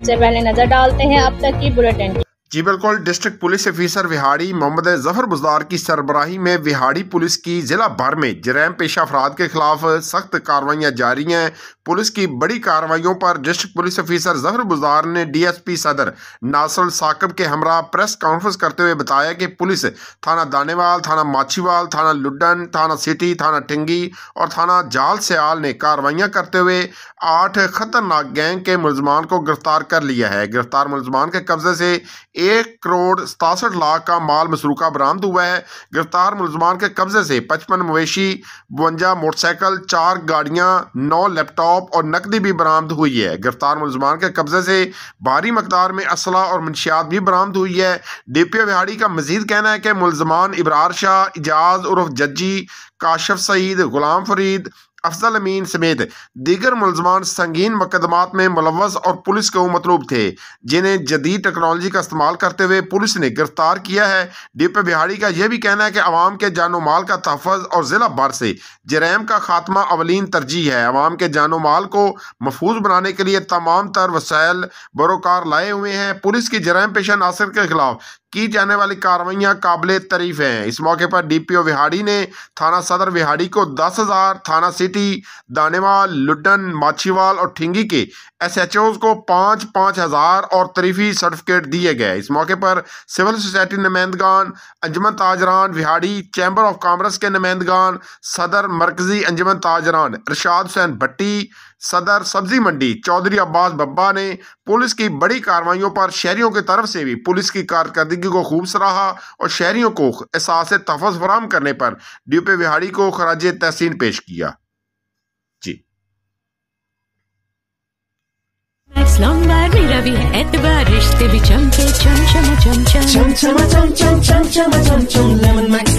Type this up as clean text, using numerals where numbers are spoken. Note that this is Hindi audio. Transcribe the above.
सबसे पहले नजर डालते हैं अब तक की बुलेटिन। जी बिल्कुल। District police officer Vehari Mohammad Zafar Buzdar की सरबराही में विहाड़ी पुलिस की जिला भर में जराइम पेशा अफराद के खिलाफ सख्त कार्रवाइयाँ जारी हैं। पुलिस की बड़ी कार्रवाइयों पर district police officer Zafar Buzdar ने DSP सदर नासर साकिब के हमरा प्रेस कॉन्फ्रेंस करते हुए बताया कि पुलिस थाना दानेवाल, थाना माछीवाल, थाना लुडन, थाना सिटी, थाना टिंगी और थाना जाल सयाल ने कार्रवाइयाँ करते हुए 8 खतरनाक गैंग के मुलजमान को गिरफ्तार कर लिया है। गिरफ्तार मुलजमान के कब्जे से 1,67,00,000 का माल मसरूका बरामद हुआ है। गिरफ्तार मुलजमान के कब्जे से 55 मवेशी, 52 मोटरसाइकिल, 4 गाड़ियां, 9 लैपटॉप और नकदी भी बरामद हुई है। गिरफ्तार मुलजमान के कब्जे से भारी मकदार में असला और मंशियात भी बरामद हुई है। DPO विहाड़ी का मजीद कहना है कि मुलजमान इब्रार शाह, इजाज उर्फ जज्जी, काशिफ सईद, गुलाम फरीद, अफजल अमीन समेत दीगर मुलजमान संगीन मुकदमात में मुलव्वस और पुलिस को मतलूब थे, जिन्हें जदीद टेक्नोलॉजी का इस्तेमाल करते हुए पुलिस ने गिरफ्तार किया है। DPO बिहाड़ी का यह भी कहना है कि अवाम के जानो माल का तहफ़्फ़ुज़ और ज़िला भर से जराइम का खात्मा अवलीन तरजीह है। अवाम के जानो माल को महफूज बनाने के लिए तमाम तर वसाइल बरोकार लाए हुए हैं। पुलिस की जराइम पेशा नासिर के खिलाफ की जाने वाली कार्रवाइयाँ काबिल तारीफ हैं। इस मौके पर DPO विहाड़ी ने थाना सदर विहाड़ी को 10,000, थाना सिटी, दानेवाल, लुडन, माछीवाल और ठिंगी के SHOs को 5,000 और तरीफी सर्टिफिकेट दिए गए। इस मौके पर सिविल सोसाइटी नुमाइंदगान, अंजुमन ताजरान विहाड़ी, चैम्बर ऑफ कॉमर्स के नुमाइंदगान, सदर मरकजी अंजुमन ताजरान इरशाद हुसैन भट्टी, सदर सब्जी मंडी चौधरी अब्बास बब्बा ने पुलिस की बड़ी कार्रवाइयों पर शहरियों की तरफ से भी पुलिस की कारकर्दगी को खूब सराहा और शहरियों को एहसास तहफ़्फ़ुज़ फराहम करने पर DPO विहाड़ी को खराज तहसीन पेश किया। जी मेरा भी है एतबार, रिश्ते भी चमके चम चम चम चम चम चम चम चम चम चम चम चम लेमन मैक्स